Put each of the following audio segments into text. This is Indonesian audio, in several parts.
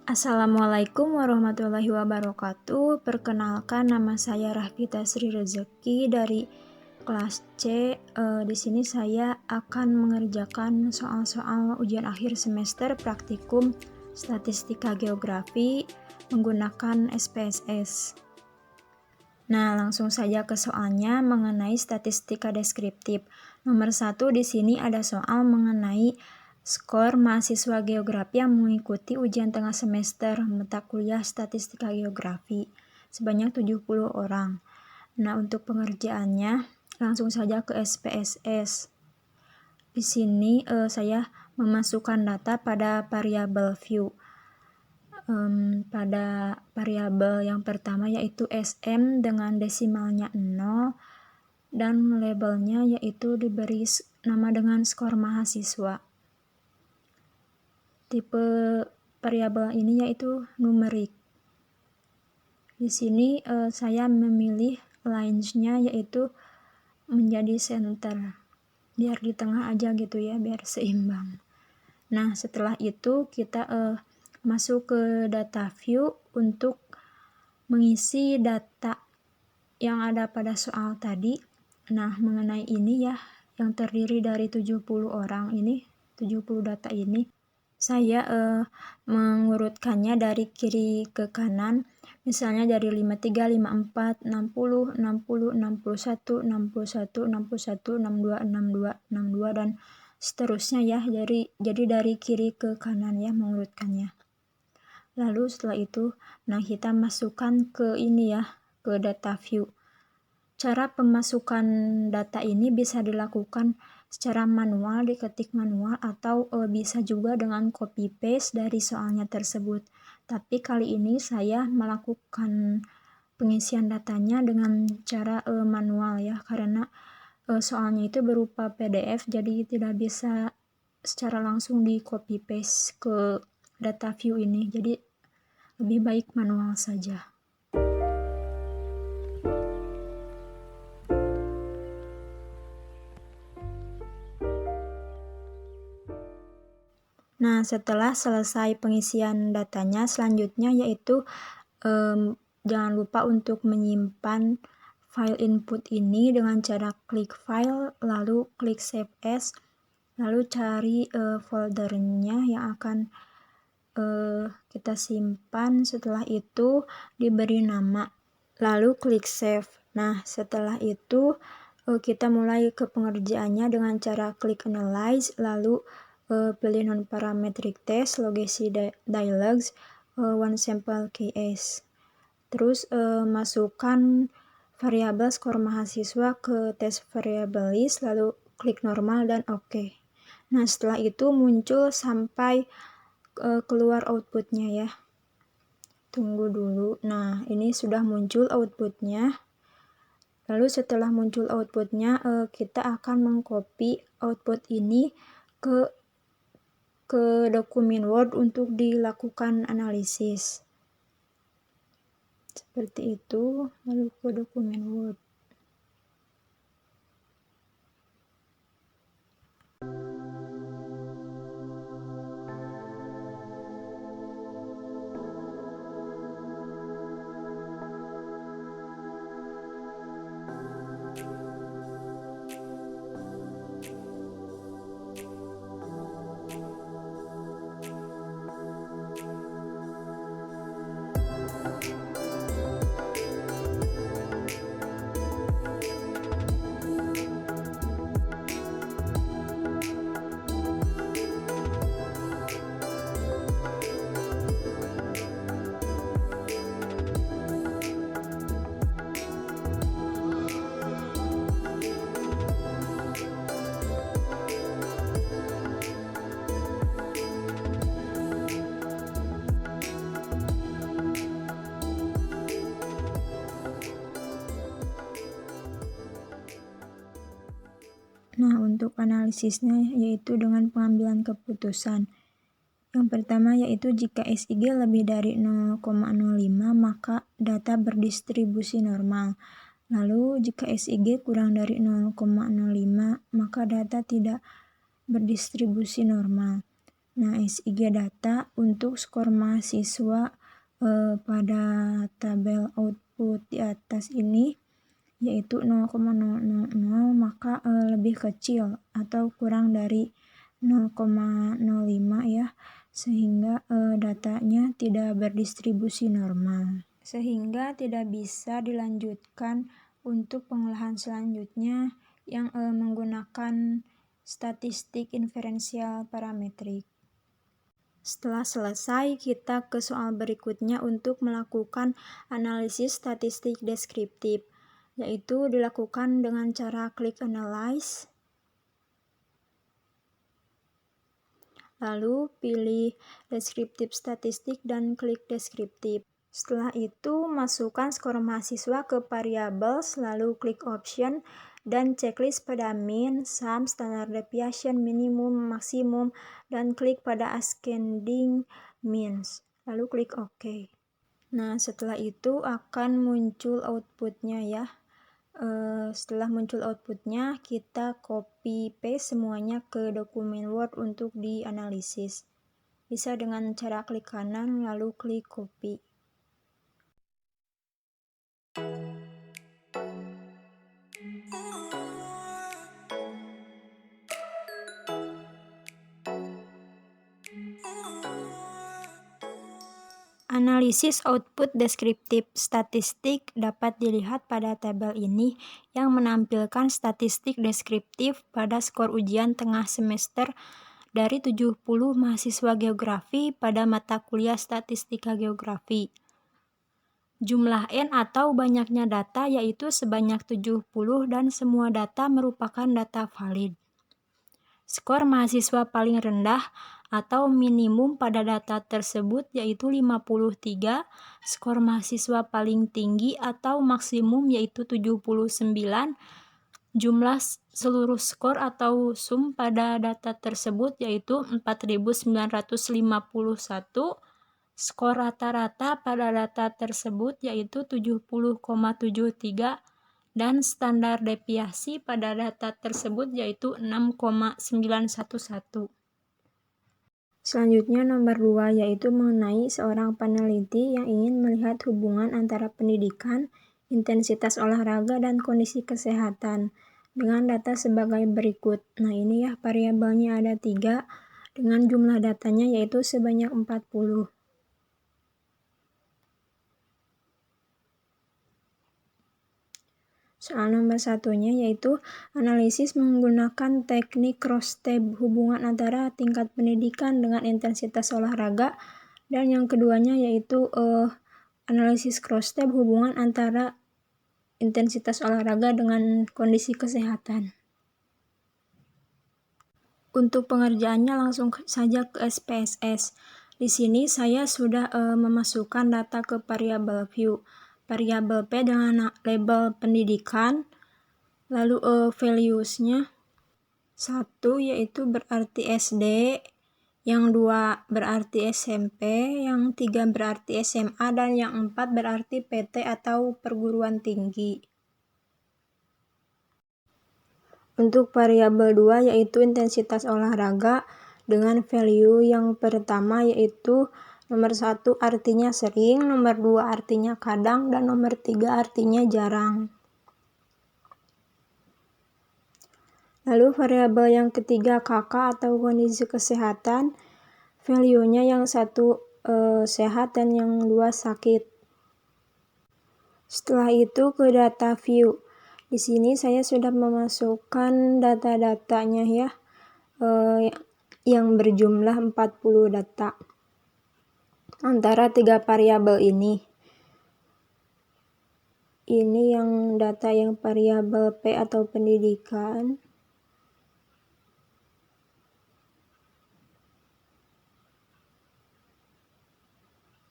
Assalamualaikum warahmatullahi wabarakatuh. Perkenalkan, nama saya Rahvita Sri Rezeki dari kelas C. Di sini saya akan mengerjakan soal-soal ujian akhir semester praktikum statistika geografi menggunakan SPSS. Nah, langsung saja ke soalnya mengenai statistika deskriptif. Nomor 1 di sini ada soal mengenai skor mahasiswa geografi yang mengikuti ujian tengah semester mata kuliah statistika geografi sebanyak 70 orang. Nah, untuk pengerjaannya langsung saja ke SPSS. Di sini saya memasukkan data pada variabel view. Pada variabel yang pertama yaitu SM dengan desimalnya 0 dan labelnya yaitu diberi nama dengan skor mahasiswa. Tipe variabel ini yaitu numerik. Di sini saya memilih lines-nya yaitu menjadi center, biar di tengah aja gitu ya, biar seimbang. Nah, setelah itu kita masuk ke data view untuk mengisi data yang ada pada soal tadi. Nah, mengenai ini ya, yang terdiri dari 70 orang ini, 70 data ini, saya mengurutkannya dari kiri ke kanan, misalnya dari 53, 54, 60, 60, 61, 61, 61, 62, 62, 62, dan seterusnya ya. Jadi dari kiri ke kanan ya mengurutkannya. Lalu setelah itu, nah kita masukkan ke ini ya, ke data view. Cara pemasukan data ini bisa dilakukan secara manual, diketik manual, atau bisa juga dengan copy paste dari soalnya tersebut. Tapi kali ini saya melakukan pengisian datanya dengan cara manual ya, karena soalnya itu berupa PDF, jadi tidak bisa secara langsung di copy paste ke data view ini, jadi lebih baik manual saja. Nah, setelah selesai pengisian datanya, selanjutnya yaitu jangan lupa untuk menyimpan file input ini dengan cara klik file, lalu klik save as, lalu cari foldernya yang akan kita simpan. Setelah itu diberi nama, lalu klik save. Nah, setelah itu kita mulai ke pengerjaannya dengan cara klik analyze, lalu pilih non-parametric test, logistic dialogues, one sample case. Terus masukkan variabel skor mahasiswa ke test variable list, lalu klik normal dan oke. Nah, setelah itu muncul sampai keluar outputnya ya. Tunggu dulu. Nah, ini sudah muncul outputnya. Lalu setelah muncul outputnya, kita akan mengcopy output ini ke dokumen Word untuk dilakukan analisis. Seperti itu, lalu ke dokumen Word. Nah, untuk analisisnya yaitu dengan pengambilan keputusan. Yang pertama yaitu jika SIG lebih dari 0,05 maka data berdistribusi normal. Lalu jika SIG kurang dari 0,05 maka data tidak berdistribusi normal. Nah, SIG data untuk skor mahasiswa pada tabel output di atas ini yaitu 0,000, maka lebih kecil atau kurang dari 0,05 ya, sehingga datanya tidak berdistribusi normal, sehingga tidak bisa dilanjutkan untuk pengolahan selanjutnya yang menggunakan statistik inferensial parametrik. Setelah selesai, kita ke soal berikutnya untuk melakukan analisis statistik deskriptif, yaitu dilakukan dengan cara klik analyze, lalu pilih deskriptif statistik dan klik deskriptif. Setelah itu, masukkan skor mahasiswa ke variables, lalu klik option, dan checklist pada mean, sum, standard deviation, minimum, maksimum, dan klik pada ascending means, lalu klik OK. Nah, setelah itu akan muncul outputnya ya. Setelah muncul outputnya, kita copy paste semuanya ke dokumen Word untuk dianalisis. Bisa dengan cara klik kanan, lalu klik copy. Analisis output deskriptif statistik dapat dilihat pada tabel ini yang menampilkan statistik deskriptif pada skor ujian tengah semester dari 70 mahasiswa geografi pada mata kuliah statistika geografi. Jumlah N atau banyaknya data yaitu sebanyak 70 dan semua data merupakan data valid. Skor mahasiswa paling rendah atau minimum pada data tersebut yaitu 53, skor mahasiswa paling tinggi atau maksimum yaitu 79, jumlah seluruh skor atau sum pada data tersebut yaitu 4.951, skor rata-rata pada data tersebut yaitu 70,73, dan standar deviasi pada data tersebut yaitu 6,911. Selanjutnya nomor 2 yaitu mengenai seorang peneliti yang ingin melihat hubungan antara pendidikan, intensitas olahraga, dan kondisi kesehatan dengan data sebagai berikut. Nah, ini ya variabelnya ada 3 dengan jumlah datanya yaitu sebanyak 40. Soal nomor 1-nya yaitu analisis menggunakan teknik cross-tab, hubungan antara tingkat pendidikan dengan intensitas olahraga, dan yang keduanya yaitu analisis cross-tab, hubungan antara intensitas olahraga dengan kondisi kesehatan. Untuk pengerjaannya langsung saja ke SPSS. Di sini saya sudah memasukkan data ke variabel view. Variabel P dengan label pendidikan, lalu values-nya 1 yaitu berarti SD, yang 2 berarti SMP, yang 3 berarti SMA, dan yang 4 berarti PT atau perguruan tinggi. Untuk variabel 2 yaitu intensitas olahraga dengan value yang pertama yaitu nomor 1 artinya sering, nomor 2 artinya kadang, dan nomor 3 artinya jarang. Lalu variabel yang ketiga KK atau kondisi kesehatan, value-nya yang 1 sehat dan yang 2 sakit. Setelah itu ke data view. Di sini saya sudah memasukkan data-datanya ya, yang berjumlah 40 data antara 3 variabel ini. Ini yang data yang variabel P atau pendidikan.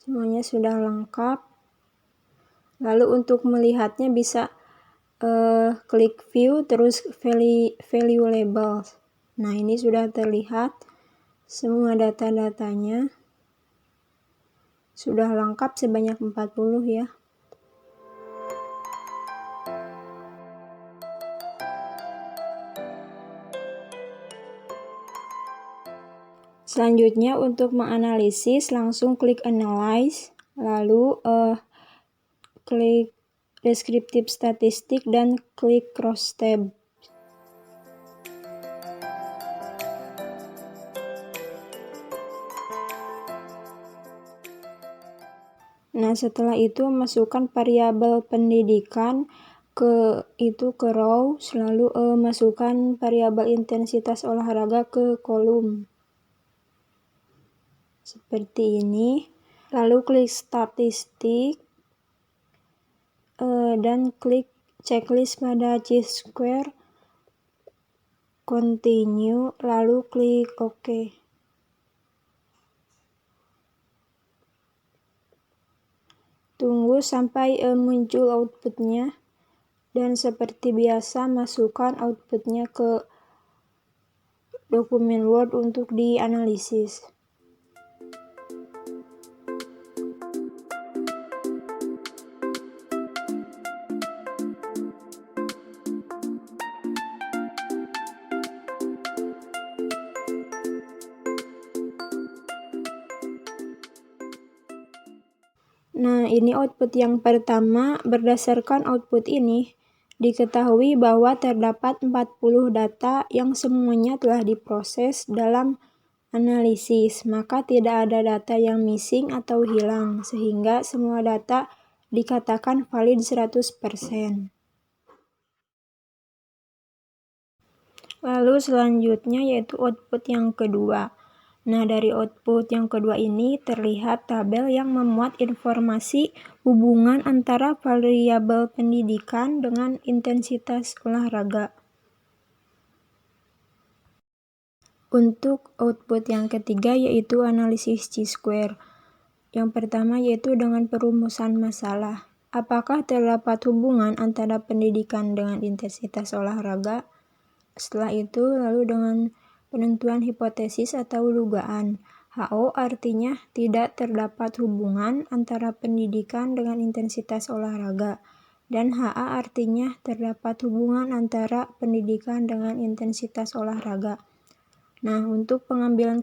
Semuanya sudah lengkap. Lalu untuk melihatnya bisa klik view terus value label. Nah, ini sudah terlihat semua data-datanya. Sudah lengkap sebanyak 40 ya. Selanjutnya untuk menganalisis langsung klik Analyze, lalu klik Descriptive Statistic dan klik Cross Tab. Nah, setelah itu masukkan variabel pendidikan ke row, lalu masukkan variabel intensitas olahraga ke kolom. Seperti ini. Lalu klik statistik dan klik checklist pada Chi-Square, continue, lalu klik OK. Tunggu sampai muncul outputnya, dan seperti biasa masukkan outputnya ke dokumen Word untuk dianalisis. Nah, ini output yang pertama. Berdasarkan output ini, diketahui bahwa terdapat 40 data yang semuanya telah diproses dalam analisis, maka tidak ada data yang missing atau hilang, sehingga semua data dikatakan valid 100%. Lalu selanjutnya yaitu output yang kedua. Nah, dari output yang kedua ini terlihat tabel yang memuat informasi hubungan antara variabel pendidikan dengan intensitas olahraga. Untuk output yang ketiga yaitu analisis Chi-Square. Yang pertama yaitu dengan perumusan masalah. Apakah terdapat hubungan antara pendidikan dengan intensitas olahraga? Setelah itu lalu dengan penentuan hipotesis atau dugaan. HO artinya tidak terdapat hubungan antara pendidikan dengan intensitas olahraga. Dan HA artinya terdapat hubungan antara pendidikan dengan intensitas olahraga. Nah, untuk pengambilan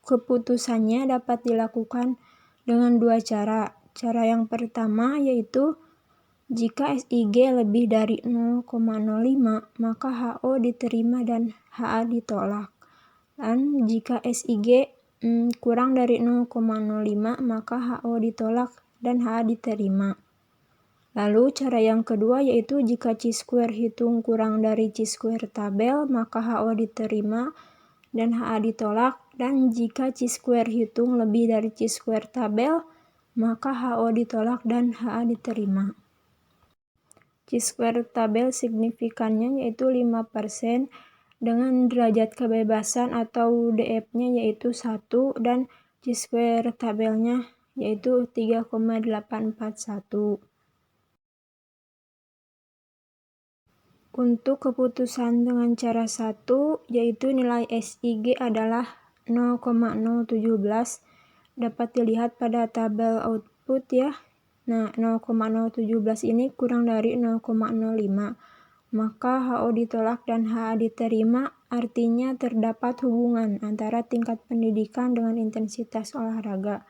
keputusannya dapat dilakukan dengan dua cara. Cara yang pertama yaitu jika SIG lebih dari 0,05, maka HO diterima dan HA ditolak. Dan jika SIG kurang dari 0,05, maka HO ditolak dan HA diterima. Lalu cara yang kedua yaitu jika Chi-Square hitung kurang dari Chi-Square tabel, maka HO diterima dan HA ditolak. Dan jika Chi-Square hitung lebih dari Chi-Square tabel, maka HO ditolak dan HA diterima. Chi-Square tabel signifikannya yaitu 5% dengan derajat kebebasan atau DF-nya yaitu 1 dan Chi-Square tabelnya yaitu 3,841. Untuk keputusan dengan cara 1 yaitu nilai SIG adalah 0,017 dapat dilihat pada tabel output ya. Nah, 0,017 ini kurang dari 0,05, maka HO ditolak dan HA diterima, artinya terdapat hubungan antara tingkat pendidikan dengan intensitas olahraga.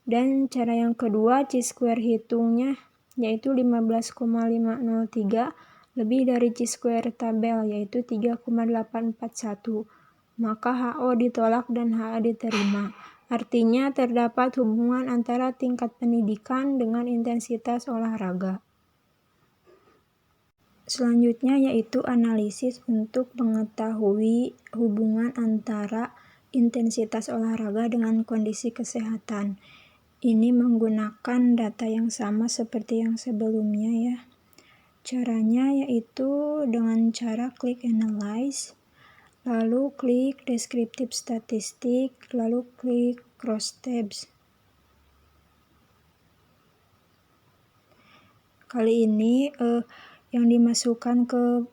Dan cara yang kedua, Chi-Square hitungnya yaitu 15,503 lebih dari Chi-Square tabel yaitu 3,841, maka HO ditolak dan HA diterima. Artinya terdapat hubungan antara tingkat pendidikan dengan intensitas olahraga. Selanjutnya yaitu analisis untuk mengetahui hubungan antara intensitas olahraga dengan kondisi kesehatan. Ini menggunakan data yang sama seperti yang sebelumnya ya. Caranya yaitu dengan cara klik Analyze, lalu klik Descriptive Statistic, lalu klik Cross Tabs. Kali ini yang dimasukkan ke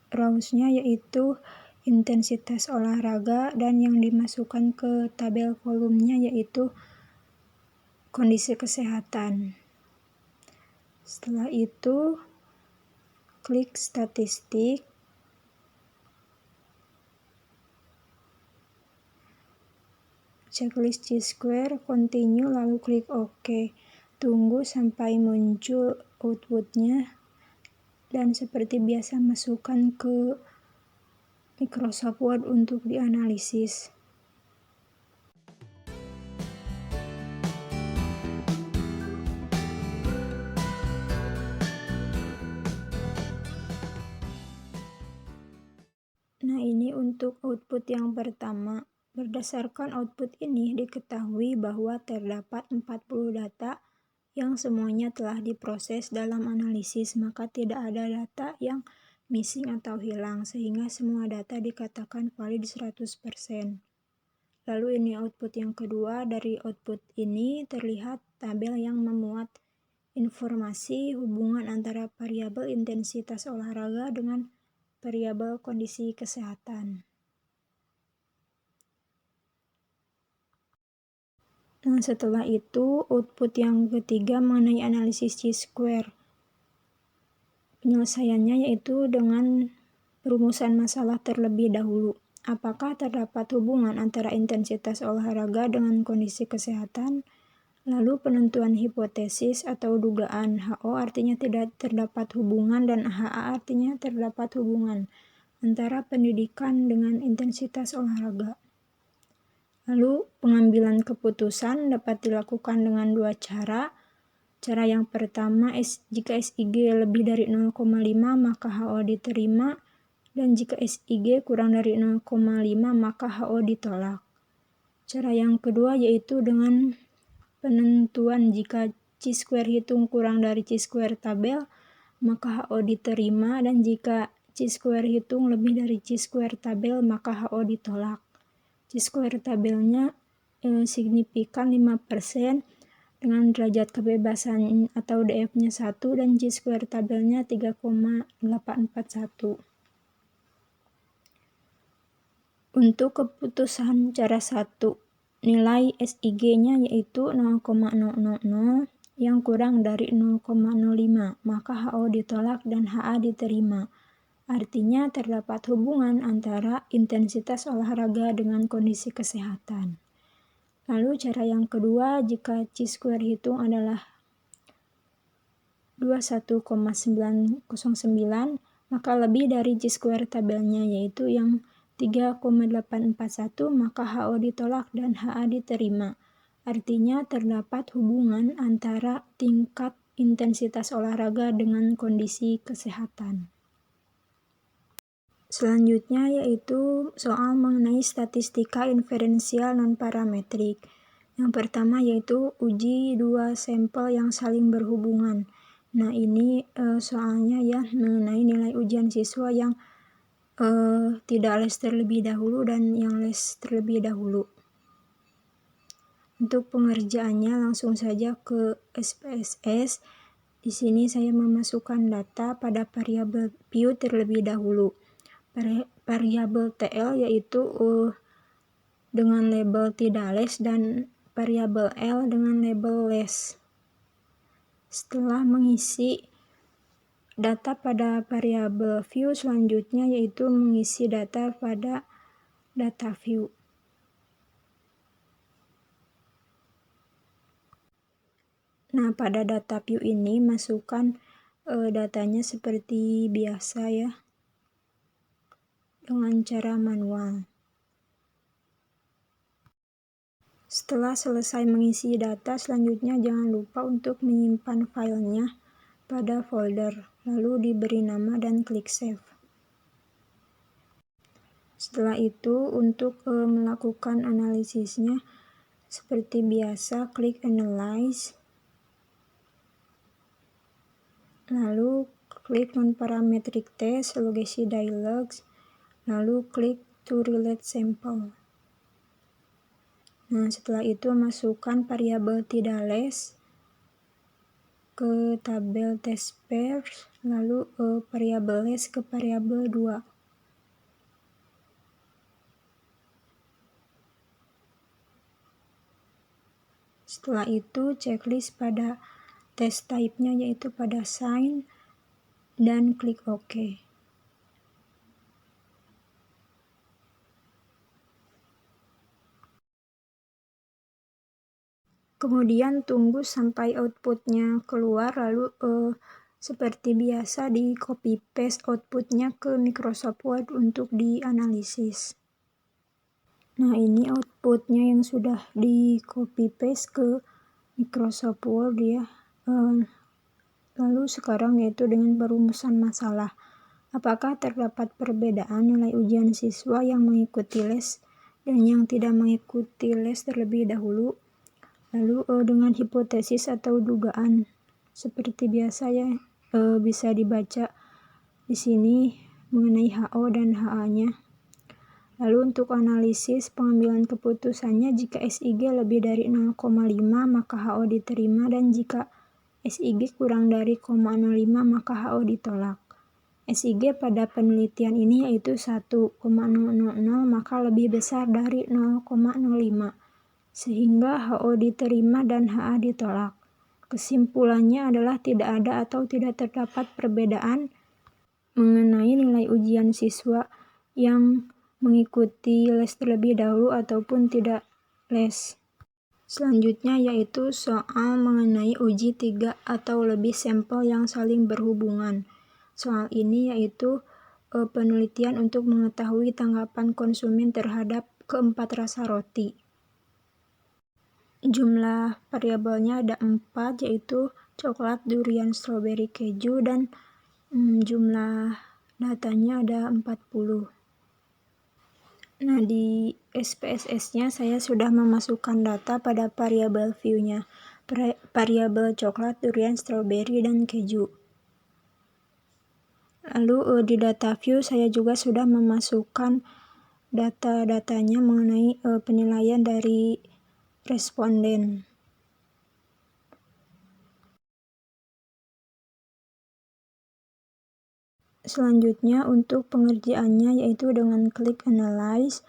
rows-nya yaitu intensitas olahraga dan yang dimasukkan ke tabel kolomnya yaitu kondisi kesehatan. Setelah itu klik statistik. checklist chi-square, continue, lalu klik OK. Tunggu sampai muncul outputnya, dan seperti biasa masukkan ke Microsoft Word untuk dianalisis. Nah, ini untuk output yang pertama. Berdasarkan output ini diketahui bahwa terdapat 40 data yang semuanya telah diproses dalam analisis, maka tidak ada data yang missing atau hilang, sehingga semua data dikatakan valid 100%. Lalu ini output yang kedua. Dari output ini terlihat tabel yang memuat informasi hubungan antara variabel intensitas olahraga dengan variabel kondisi kesehatan. Nah, setelah itu output yang ketiga mengenai analisis chi-square. Penyelesaiannya yaitu dengan perumusan masalah terlebih dahulu. Apakah terdapat hubungan antara intensitas olahraga dengan kondisi kesehatan? Lalu penentuan hipotesis atau dugaan. HO artinya tidak terdapat hubungan dan HA artinya terdapat hubungan antara pendidikan dengan intensitas olahraga. Lalu pengambilan keputusan dapat dilakukan dengan dua cara. Cara yang pertama, jika SIG lebih dari 0,5 maka HO diterima, dan jika SIG kurang dari 0,5 maka HO ditolak. Cara yang kedua yaitu dengan penentuan jika chi-square hitung kurang dari chi-square tabel maka HO diterima, dan jika chi-square hitung lebih dari chi-square tabel maka HO ditolak. Chi-square tabelnya signifikan 5% dengan derajat kebebasan atau DF-nya 1, dan chi-square tabelnya 3,841. Untuk keputusan cara 1, nilai SIG-nya yaitu 0,000 yang kurang dari 0,05, maka HO ditolak dan HA diterima. Artinya terdapat hubungan antara intensitas olahraga dengan kondisi kesehatan. Lalu cara yang kedua, jika chi-square hitung adalah 21,909, maka lebih dari chi-square tabelnya yaitu yang 3,841, maka HO ditolak dan HA diterima. Artinya terdapat hubungan antara tingkat intensitas olahraga dengan kondisi kesehatan. Selanjutnya yaitu soal mengenai statistika inferensial non-parametrik. Yang pertama yaitu uji dua sampel yang saling berhubungan. Nah, ini soalnya ya mengenai nilai ujian siswa yang tidak les terlebih dahulu dan yang les terlebih dahulu. Untuk pengerjaannya langsung saja ke SPSS. Di sini saya memasukkan data pada variabel view terlebih dahulu. Variabel TL yaitu dengan label tidak les, dan variabel L dengan label les. Setelah mengisi data pada variabel view, selanjutnya yaitu mengisi data pada data view. Nah, pada data view ini masukkan datanya seperti biasa ya, dengan cara manual. Setelah selesai mengisi data, selanjutnya jangan lupa untuk menyimpan filenya pada folder, lalu diberi nama dan klik save. Setelah itu untuk melakukan analisisnya seperti biasa klik analyze, lalu klik non-parametric test, lalu isi dialogs, lalu klik to relate sample. Nah, setelah itu masukkan variabel tidak les ke tabel test pairs, lalu variabel les ke variabel 2. Setelah itu checklist pada test type-nya yaitu pada sign, dan klik OK. Kemudian tunggu sampai outputnya keluar, lalu seperti biasa di copy paste outputnya ke Microsoft Word untuk dianalisis. Nah, ini outputnya yang sudah di copy paste ke Microsoft Word ya. Lalu sekarang yaitu dengan perumusan masalah. Apakah terdapat perbedaan nilai ujian siswa yang mengikuti les dan yang tidak mengikuti les terlebih dahulu? Lalu dengan hipotesis atau dugaan seperti biasa ya, bisa dibaca di sini mengenai HO dan HA-nya. Lalu untuk analisis pengambilan keputusannya, jika SIG lebih dari 0,5 maka HO diterima, dan jika SIG kurang dari 0,05 maka HO ditolak. SIG pada penelitian ini yaitu 1,000 maka lebih besar dari 0,05 sehingga HO diterima dan HA ditolak. Kesimpulannya adalah tidak ada atau tidak terdapat perbedaan mengenai nilai ujian siswa yang mengikuti les terlebih dahulu ataupun tidak les. Selanjutnya yaitu soal mengenai uji 3 atau lebih sampel yang saling berhubungan. Soal ini yaitu penelitian untuk mengetahui tanggapan konsumen terhadap keempat rasa roti. Jumlah variabelnya ada 4, yaitu coklat, durian, stroberi, keju, dan jumlah datanya ada 40. Nah, di SPSS-nya saya sudah memasukkan data pada variabel view-nya, variabel coklat, durian, stroberi, dan keju. Lalu di data view saya juga sudah memasukkan data-datanya mengenai penilaian dari responden. Selanjutnya untuk pengerjaannya yaitu dengan klik analyze,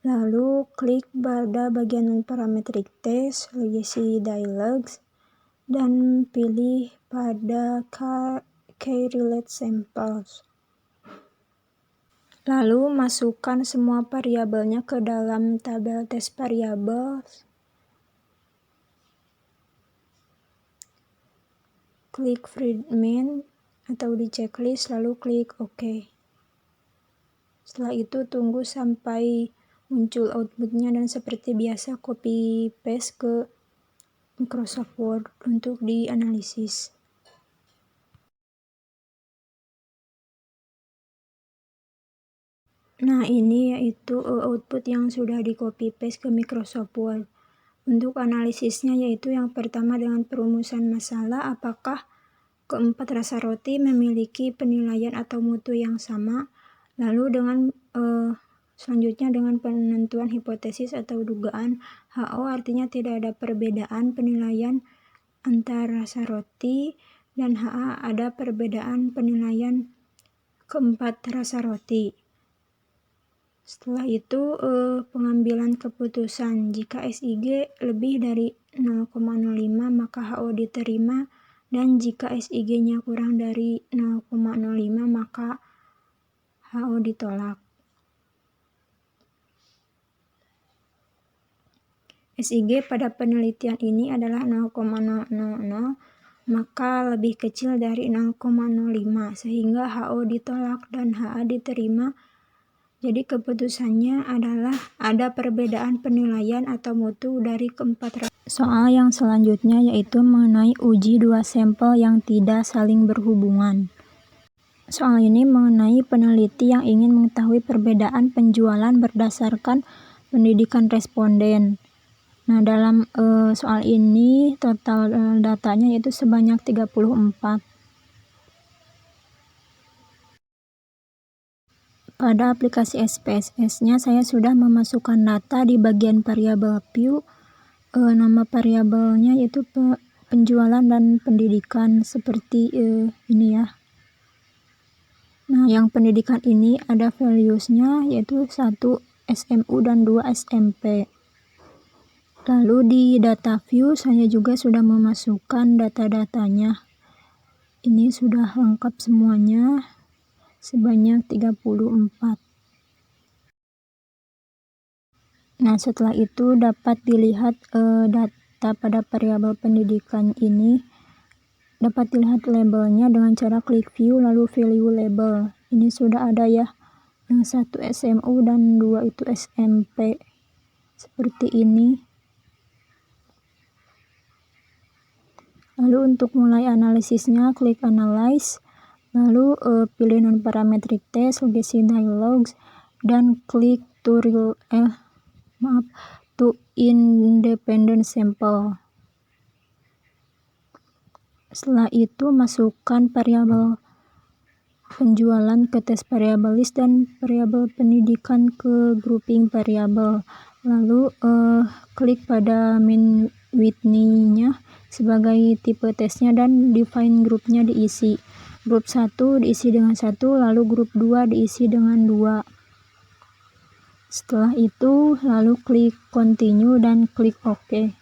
lalu klik pada bagian parametric test, legacy dialogs, dan pilih pada K-relate samples. Lalu masukkan semua variabelnya ke dalam tabel test variables. Klik fragment atau di checklist, lalu klik OK. Setelah itu tunggu sampai muncul outputnya dan seperti biasa copy paste ke Microsoft Word untuk dianalisis. Nah, ini yaitu output yang sudah di copy paste ke Microsoft Word. Untuk analisisnya yaitu yang pertama dengan perumusan masalah, apakah keempat rasa roti memiliki penilaian atau mutu yang sama. Lalu dengan selanjutnya dengan penentuan hipotesis atau dugaan. HO artinya tidak ada perbedaan penilaian antara rasa roti, dan HA ada perbedaan penilaian keempat rasa roti. Setelah itu pengambilan keputusan, jika SIG lebih dari 0,05 maka HO diterima, dan jika SIG-nya kurang dari 0,05 maka HO ditolak. SIG pada penelitian ini adalah 0,000 maka lebih kecil dari 0,05 sehingga HO ditolak dan HA diterima. Jadi keputusannya adalah ada perbedaan penilaian atau mutu dari keempat. Soal yang selanjutnya yaitu mengenai uji 2 sampel yang tidak saling berhubungan. Soal ini mengenai peneliti yang ingin mengetahui perbedaan penjualan berdasarkan pendidikan responden. Nah, dalam soal ini total datanya yaitu sebanyak 34. Pada aplikasi SPSS-nya saya sudah memasukkan data di bagian variabel view. Nama variabelnya yaitu penjualan dan pendidikan seperti ini ya. Nah, yang pendidikan ini ada values-nya yaitu 1 SMU dan 2 SMP. Lalu di data view saya juga sudah memasukkan data-datanya. Ini sudah lengkap semuanya sebanyak 34. Nah, setelah itu dapat dilihat data pada variabel pendidikan ini dapat dilihat labelnya dengan cara klik view lalu value label. Ini sudah ada ya, yang satu SMU dan 2 itu SMP, seperti ini. Lalu untuk mulai analisisnya klik analyze, lalu pilih non-parametric test, legacy dialogs, dan klik to independent sample. Setelah itu masukkan variabel penjualan ke tes variabel list dan variabel pendidikan ke grouping variabel. Lalu klik pada main Whitney-nya sebagai tipe tesnya dan define grupnya diisi. Grup 1 diisi dengan 1, lalu grup 2 diisi dengan 2. Setelah itu lalu klik continue dan klik OK.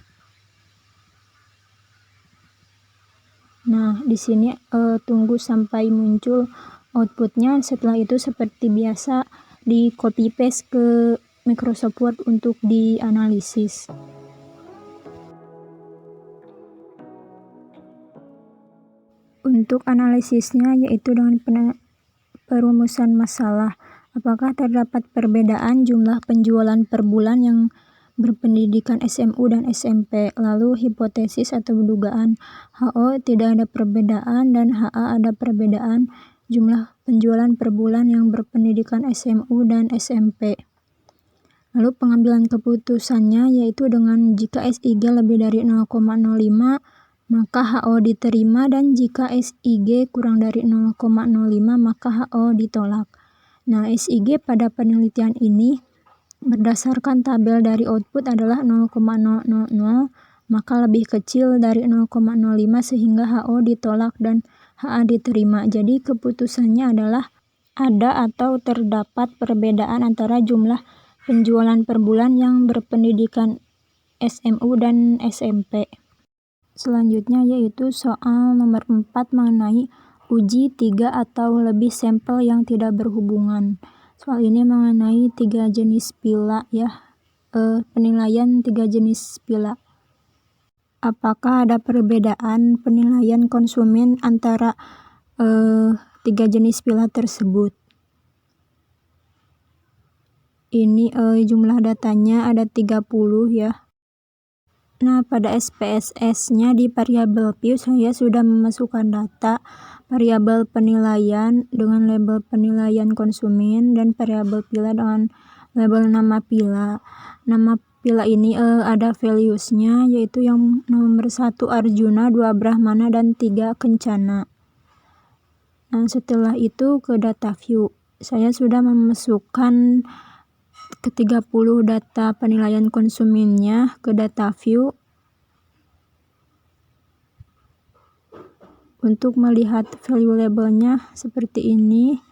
Nah, di sini tunggu sampai muncul outputnya. Setelah itu seperti biasa di copy paste ke Microsoft Word untuk dianalisis. Untuk analisisnya yaitu dengan perumusan masalah. Apakah terdapat perbedaan jumlah penjualan per bulan yang berpendidikan SMU dan SMP? Lalu hipotesis atau dugaan. HO tidak ada perbedaan dan HA ada perbedaan jumlah penjualan per bulan yang berpendidikan SMU dan SMP. Lalu pengambilan keputusannya yaitu dengan jika SIG lebih dari 0,05 maka HO diterima dan jika SIG kurang dari 0,05 maka HO ditolak. Nah, SIG pada penelitian ini berdasarkan tabel dari output adalah 0,000, maka lebih kecil dari 0,05 sehingga HO ditolak dan HA diterima. Jadi keputusannya adalah ada atau terdapat perbedaan antara jumlah penjualan per bulan yang berpendidikan SMU dan SMP. Selanjutnya yaitu soal nomor 4 mengenai uji 3 atau lebih sampel yang tidak berhubungan. Soal ini mengenai 3 jenis pila ya, penilaian 3 jenis pila. Apakah ada perbedaan penilaian konsumen antara 3 jenis pila tersebut? Ini jumlah datanya ada 30 ya. Nah, pada SPSS-nya di variabel view saya sudah memasukkan data variabel penilaian dengan label penilaian konsumen dan variabel pila dengan label nama pila. Nama pila ini ada values-nya yaitu yang nomor 1 Arjuna, 2 Brahmana, dan 3 Kencana. Nah, setelah itu ke data view. Saya sudah memasukkan ke 30 data penilaian konsumennya ke data view. Untuk melihat value labelnya seperti ini.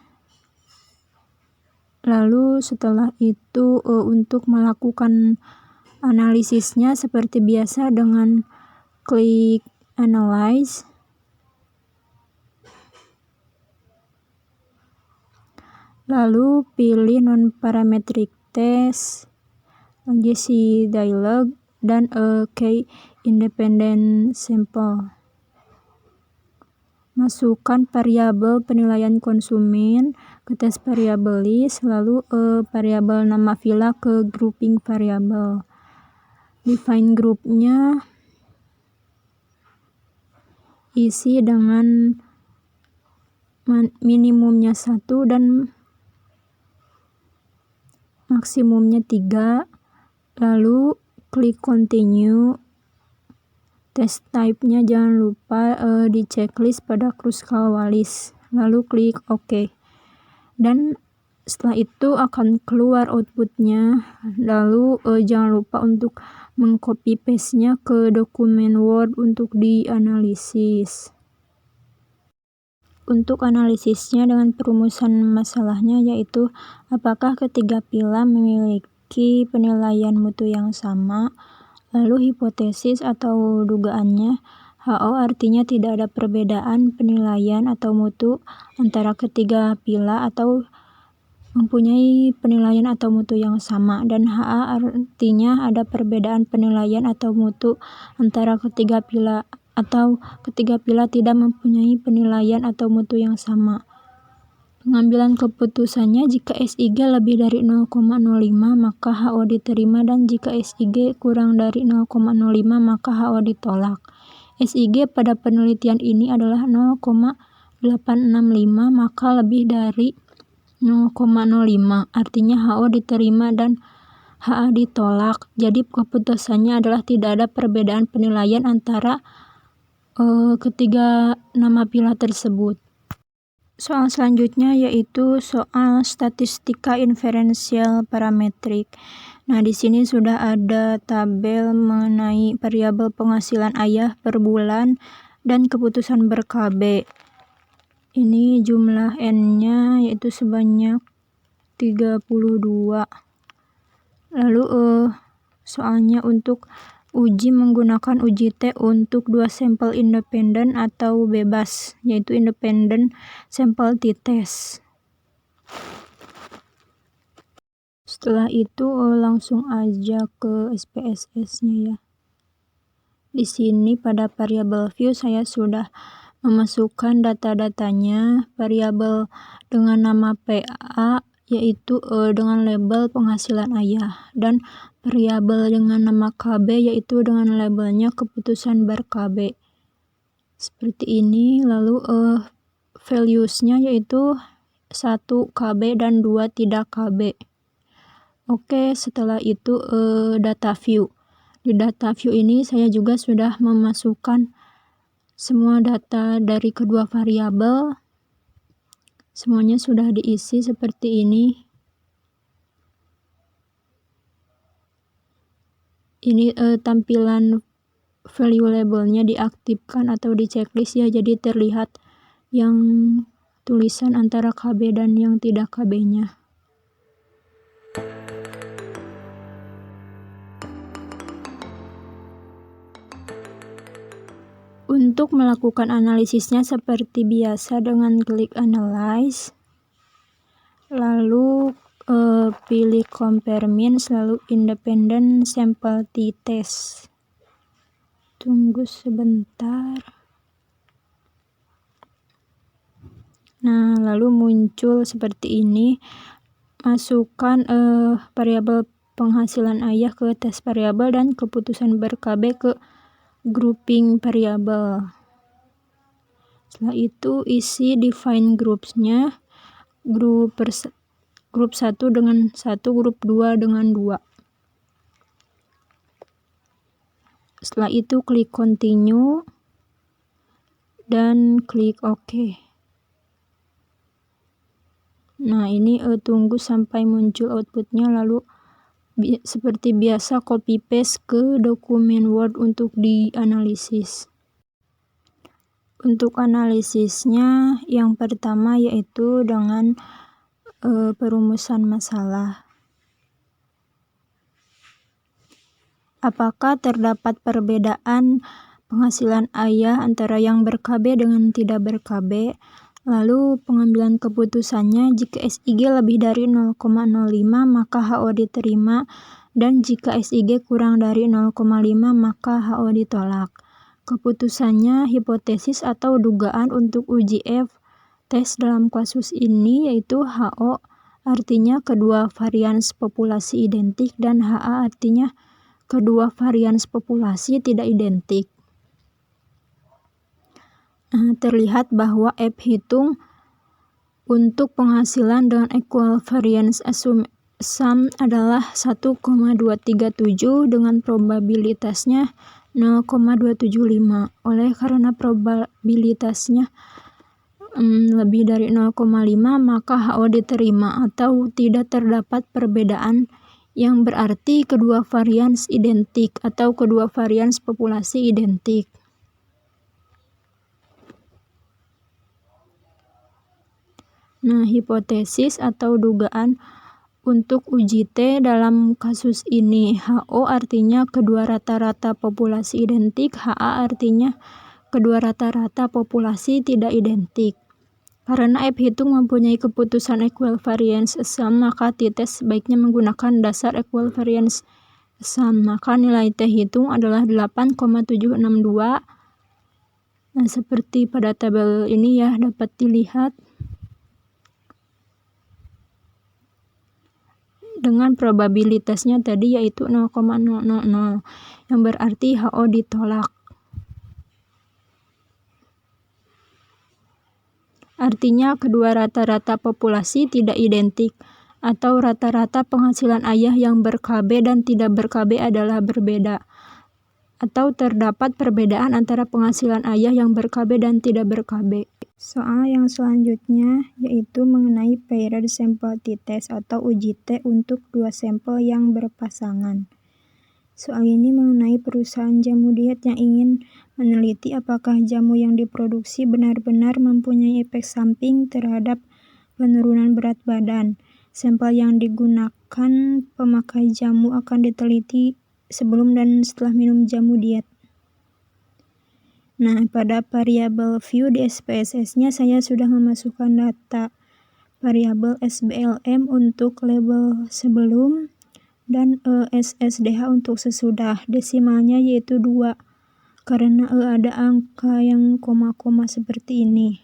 Lalu setelah itu untuk melakukan analisisnya seperti biasa dengan klik analyze. Lalu pilih non-parametric test, legacy dialog, dan key independent sample. Masukkan variabel penilaian konsumen ke tes variabel list, lalu variabel nama villa ke grouping variabel. Define grupnya isi dengan minimumnya 1 dan maksimumnya 3, lalu klik continue. Test type-nya jangan lupa di checklist pada Kruskal-Wallis, lalu klik OK. Dan setelah itu akan keluar outputnya, lalu jangan lupa untuk mengcopy paste-nya ke dokumen Word untuk dianalisis. Untuk analisisnya dengan perumusan masalahnya yaitu apakah ketiga pila memiliki penilaian mutu yang sama. Lalu hipotesis atau dugaannya, HO artinya tidak ada perbedaan penilaian atau mutu antara ketiga pila atau mempunyai penilaian atau mutu yang sama, dan HA artinya ada perbedaan penilaian atau mutu antara ketiga pila atau ketiga pila tidak mempunyai penilaian atau mutu yang sama. Pengambilan keputusannya jika SIG lebih dari 0,05 maka HO diterima, dan jika SIG kurang dari 0,05 maka HO ditolak. SIG pada penelitian ini adalah 0,865 maka lebih dari 0,05 artinya HO diterima dan HA ditolak. Jadi keputusannya adalah tidak ada perbedaan penilaian antara ketiga nama pila tersebut. Soal selanjutnya yaitu soal statistika inferensial parametrik. Nah, di sini sudah ada tabel mengenai variabel penghasilan ayah per bulan dan keputusan ber-KB. Ini jumlah N-nya yaitu sebanyak 32. Lalu soalnya untuk uji menggunakan uji T untuk 2 sampel independen atau bebas, yaitu independen sampel t-test. Setelah itu langsung aja ke SPSS-nya ya. Di sini pada variabel view saya sudah memasukkan data-datanya. Variabel dengan nama PA yaitu dengan label penghasilan ayah, dan variabel dengan nama KB yaitu dengan labelnya keputusan ber-KB. Seperti ini. Lalu values-nya yaitu 1 KB dan 2 tidak KB. Oke, setelah itu data view. Di data view ini saya juga sudah memasukkan semua data dari kedua variabel. Semuanya sudah diisi seperti ini. Ini tampilan value labelnya diaktifkan atau di checklist ya, jadi terlihat yang tulisan antara KB dan yang tidak KB-nya. Untuk melakukan analisisnya seperti biasa dengan klik analyze, lalu pilih compare means, lalu independent sample t-test. Tunggu sebentar. Nah, lalu muncul seperti ini. Masukkan variabel penghasilan ayah ke tes variabel dan keputusan ber-KB ke grouping variabel. Setelah itu isi define groups-nya, grup 1 dengan 1, grup 2 dengan 2. Setelah itu klik continue dan klik OK. Nah, ini tunggu sampai muncul outputnya, lalu seperti biasa copy paste ke dokumen Word untuk dianalisis. Untuk analisisnya yang pertama yaitu dengan perumusan masalah. Apakah terdapat perbedaan penghasilan ayah antara yang ber-KB dengan tidak ber-KB? Lalu pengambilan keputusannya jika SIG lebih dari 0,05 maka HO diterima, dan jika SIG kurang dari 0,5 maka HO ditolak. Keputusannya hipotesis atau dugaan untuk uji F tes dalam kasus ini yaitu HO artinya kedua varians populasi identik dan HA artinya kedua varians populasi tidak identik. Terlihat bahwa F hitung untuk penghasilan dengan equal variance sum adalah 1,237 dengan probabilitasnya 0,275. Oleh karena probabilitasnya lebih dari 0,5 maka HO diterima atau tidak terdapat perbedaan, yang berarti kedua varians identik atau kedua varians populasi identik. Nah, hipotesis atau dugaan untuk uji T dalam kasus ini, HO artinya kedua rata-rata populasi identik, HA artinya kedua rata-rata populasi tidak identik. Karena F hitung mempunyai keputusan equivariance sum, maka t-test sebaiknya menggunakan dasar equivariance sum. Maka nilai T hitung adalah 8,762. Nah, seperti pada tabel ini ya, dapat dilihat dengan probabilitasnya tadi yaitu 0,000, yang berarti HO ditolak. Artinya kedua rata-rata populasi tidak identik, atau rata-rata penghasilan ayah yang ber-KB dan tidak ber-KB adalah berbeda, atau terdapat perbedaan antara penghasilan ayah yang ber-KB dan tidak ber-KB. Soal yang selanjutnya yaitu mengenai paired sample t-test atau uji T untuk dua sampel yang berpasangan. Soal ini mengenai perusahaan jamu diet yang ingin meneliti apakah jamu yang diproduksi benar-benar mempunyai efek samping terhadap penurunan berat badan. Sampel yang digunakan pemakai jamu akan diteliti sebelum dan setelah minum jamu diet. Nah, pada variabel view di SPSS-nya saya sudah memasukkan data variabel SBLM untuk label sebelum dan SSDH untuk sesudah. Desimalnya yaitu 2, karena ada angka yang koma-koma seperti ini.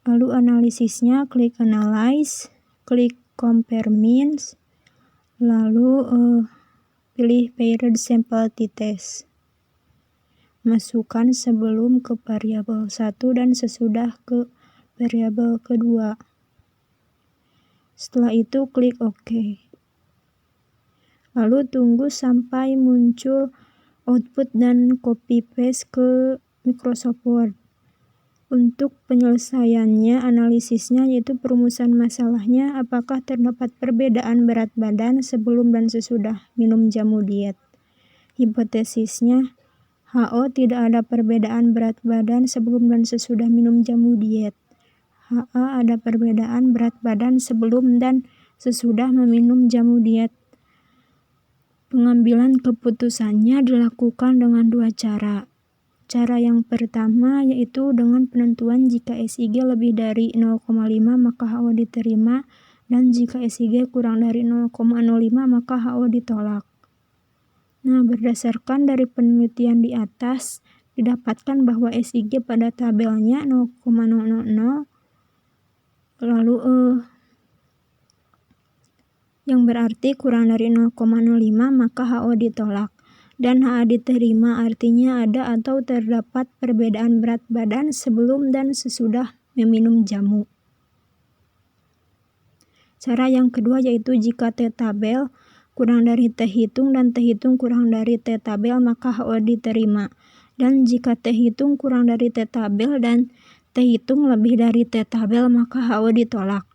Lalu analisisnya, klik analyze, klik compare means, lalu pilih paired sample t-test. Masukkan sebelum ke variabel 1 dan sesudah ke variabel kedua. Setelah itu klik OK. Lalu tunggu sampai muncul output dan copy paste ke Microsoft Word. Untuk penyelesaiannya, analisisnya yaitu perumusan masalahnya apakah terdapat perbedaan berat badan sebelum dan sesudah minum jamu diet. Hipotesisnya, HO tidak ada perbedaan berat badan sebelum dan sesudah minum jamu diet. HA ada perbedaan berat badan sebelum dan sesudah meminum jamu diet. Pengambilan keputusannya dilakukan dengan dua cara. Cara yang pertama yaitu dengan penentuan jika SIG lebih dari 0,5 maka HO diterima, dan jika SIG kurang dari 0,05 maka HO ditolak. Nah, berdasarkan dari penelitian di atas, didapatkan bahwa SIG pada tabelnya 0,000, lalu yang berarti kurang dari 0,05 maka HO ditolak, dan HA diterima artinya ada atau terdapat perbedaan berat badan sebelum dan sesudah meminum jamu. Cara yang kedua yaitu jika T tabel kurang dari T hitung dan T hitung kurang dari T tabel maka HO diterima, dan jika T hitung kurang dari T tabel dan T hitung lebih dari T tabel maka HO ditolak.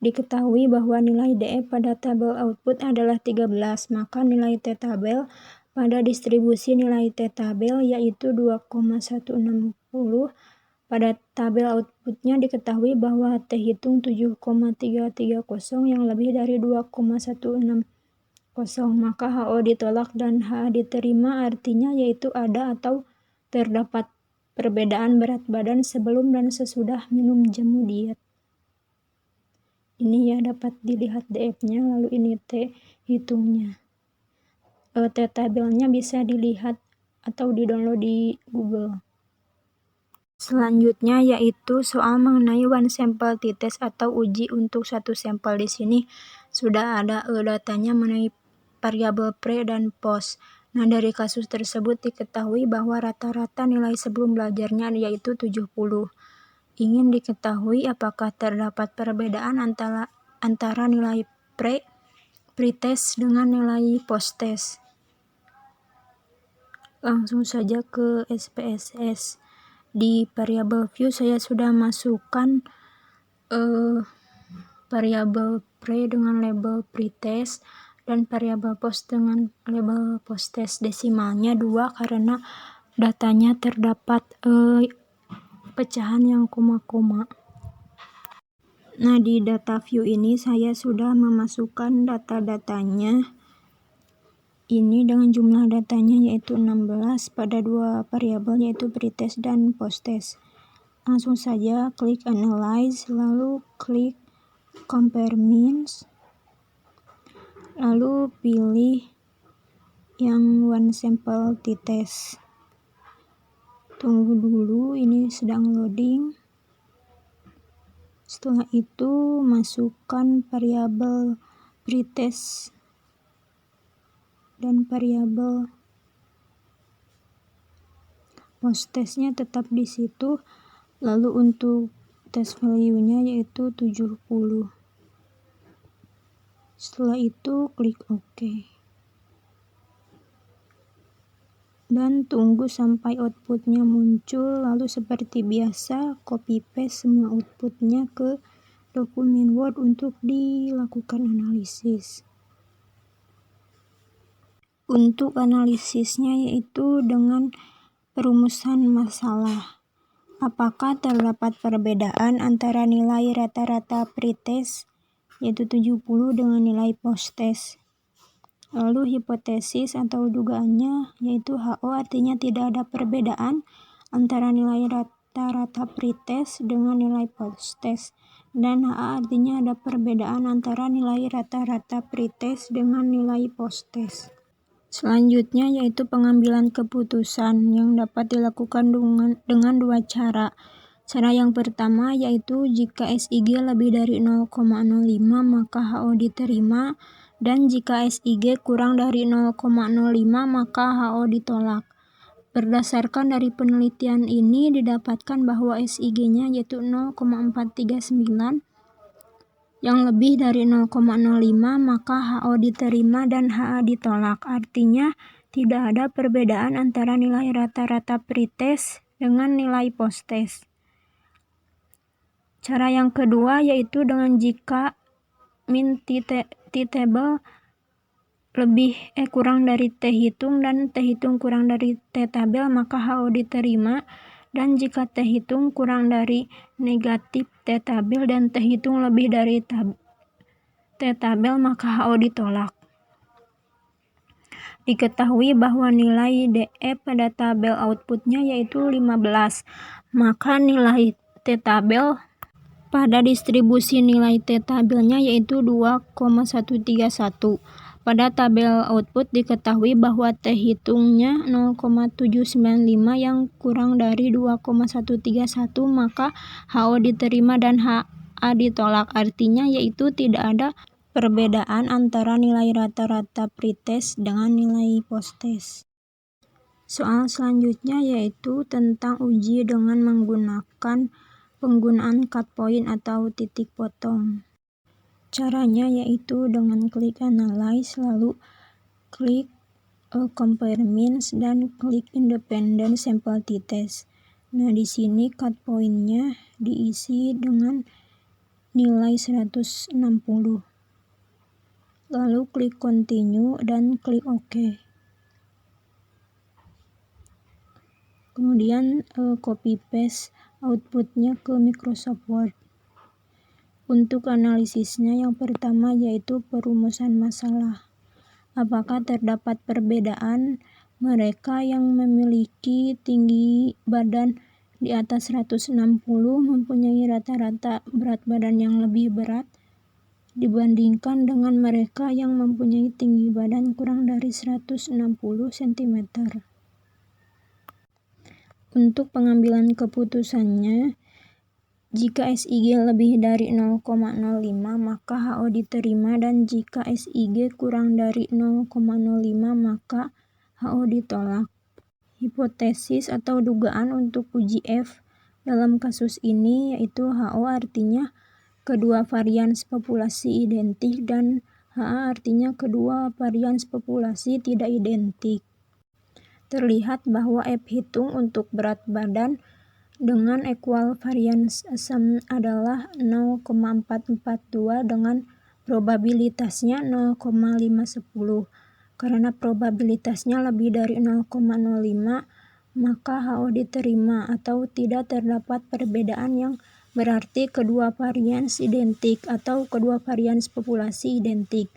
Diketahui bahwa nilai DE pada tabel output adalah 13, maka nilai T tabel pada distribusi nilai T tabel yaitu 2,160. Pada tabel outputnya diketahui bahwa T hitung 7,330 yang lebih dari 2,160, maka HO ditolak dan HA diterima artinya yaitu ada atau terdapat perbedaan berat badan sebelum dan sesudah minum jamu diet. Ini ya dapat dilihat DF-nya, lalu ini T hitungnya. T tabelnya bisa dilihat atau di-download di Google. Selanjutnya yaitu soal mengenai one sample t-test atau uji untuk satu sampel. Di sini sudah ada datanya mengenai variabel pre dan post. Nah, dari kasus tersebut diketahui bahwa rata-rata nilai sebelum belajarnya yaitu 70. Ingin diketahui apakah terdapat perbedaan antara nilai pre-test dengan nilai post-test. Langsung saja ke SPSS. Di variabel view saya sudah masukkan variabel pre dengan label pre-test dan variabel post dengan label post-test. Desimalnya 2 karena datanya terdapat pecahan yang koma-koma. Nah, di data view ini saya sudah memasukkan data-datanya. Ini dengan jumlah datanya yaitu 16 pada dua variabel yaitu pretest dan posttest. Langsung saja klik analyze, lalu klik compare means, lalu pilih yang one sample t-test. Tunggu dulu, ini sedang loading. Setelah itu masukkan variabel pretest dan variabel post-testnya tetap di situ. Lalu untuk test value-nya yaitu 70. Setelah itu klik OK. Dan tunggu sampai outputnya muncul, lalu seperti biasa copy paste semua outputnya ke dokumen Word untuk dilakukan analisis. Untuk analisisnya yaitu dengan perumusan masalah. Apakah terdapat perbedaan antara nilai rata-rata pretest yaitu 70 dengan nilai post-test? Lalu hipotesis atau dugaannya yaitu HO, artinya tidak ada perbedaan antara nilai rata-rata pretest dengan nilai post-test. Dan HA artinya ada perbedaan antara nilai rata-rata pretest dengan nilai post-test. Selanjutnya yaitu pengambilan keputusan yang dapat dilakukan dengan dua cara. Cara yang pertama yaitu jika SIG lebih dari 0,05 maka HO diterima, dan jika SIG kurang dari 0,05 maka HO ditolak. Berdasarkan dari penelitian ini didapatkan bahwa SIG-nya yaitu 0,439. Yang lebih dari 0,05 maka HO diterima dan HA ditolak. Artinya tidak ada perbedaan antara nilai rata-rata pretest dengan nilai post-test. Cara yang kedua yaitu dengan jika min t-table kurang dari t-hitung dan t-hitung kurang dari t-tabel maka HO diterima, dan jika t-hitung kurang dari negatif t-tabel dan t-hitung lebih dari t-tabel maka HO ditolak. Diketahui bahwa nilai DE pada tabel outputnya yaitu 15, maka nilai t-tabel pada distribusi nilai t-tabelnya yaitu 2,131. Pada tabel output diketahui bahwa t-hitungnya 0,795 yang kurang dari 2,131 maka HO diterima dan HA ditolak. Artinya yaitu tidak ada perbedaan antara nilai rata-rata pretest dengan nilai post-test. Soal selanjutnya yaitu tentang uji dengan menggunakan penggunaan cut point atau titik potong. Caranya yaitu dengan klik analyze, lalu klik compare means dan klik independent sample t-test. Nah, di sini cut point-nya diisi dengan nilai 160. Lalu klik continue dan klik OK. Kemudian copy paste outputnya ke Microsoft Word. Untuk analisisnya yang pertama yaitu perumusan masalah. Apakah terdapat perbedaan mereka yang memiliki tinggi badan di atas 160 mempunyai rata-rata berat badan yang lebih berat dibandingkan dengan mereka yang mempunyai tinggi badan kurang dari 160 cm. Untuk pengambilan keputusannya, jika SIG lebih dari 0,05 maka HO diterima, dan jika SIG kurang dari 0,05 maka HO ditolak. Hipotesis atau dugaan untuk uji F dalam kasus ini yaitu HO artinya kedua varian populasi identik dan HA artinya kedua varian populasi tidak identik. Terlihat bahwa F hitung untuk berat badan dengan equal variance sum adalah 0,442 dengan probabilitasnya 0,510. Karena probabilitasnya lebih dari 0,05 maka HO diterima atau tidak terdapat perbedaan yang berarti kedua varians identik atau kedua varians populasi identik.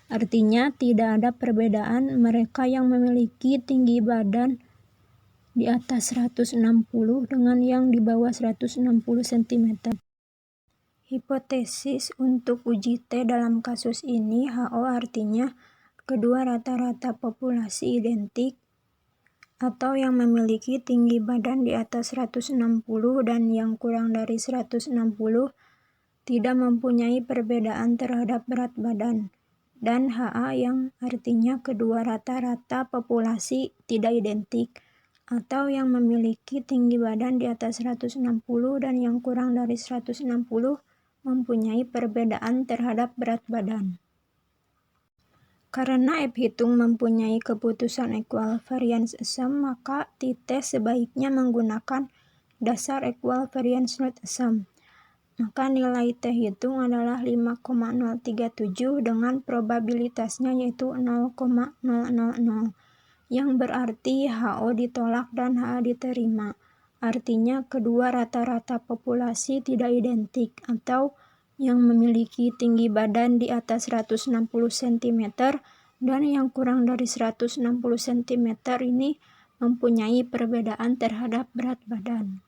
Artinya tidak ada perbedaan mereka yang memiliki tinggi badan di atas 160 dengan yang di bawah 160 cm. Hipotesis untuk uji T dalam kasus ini, HO artinya kedua rata-rata populasi identik, atau yang memiliki tinggi badan di atas 160 dan yang kurang dari 160 tidak mempunyai perbedaan terhadap berat badan, dan HA yang artinya kedua rata-rata populasi tidak identik, atau yang memiliki tinggi badan di atas 160 dan yang kurang dari 160 mempunyai perbedaan terhadap berat badan. Karena F hitung mempunyai keputusan equal variance sum, maka t-test sebaiknya menggunakan dasar equal variance not sum. Maka nilai T hitung adalah 5,037 dengan probabilitasnya yaitu 0,000, yang berarti HO ditolak dan HA diterima. Artinya kedua rata-rata populasi tidak identik, atau yang memiliki tinggi badan di atas 160 cm dan yang kurang dari 160 cm ini mempunyai perbedaan terhadap berat badan.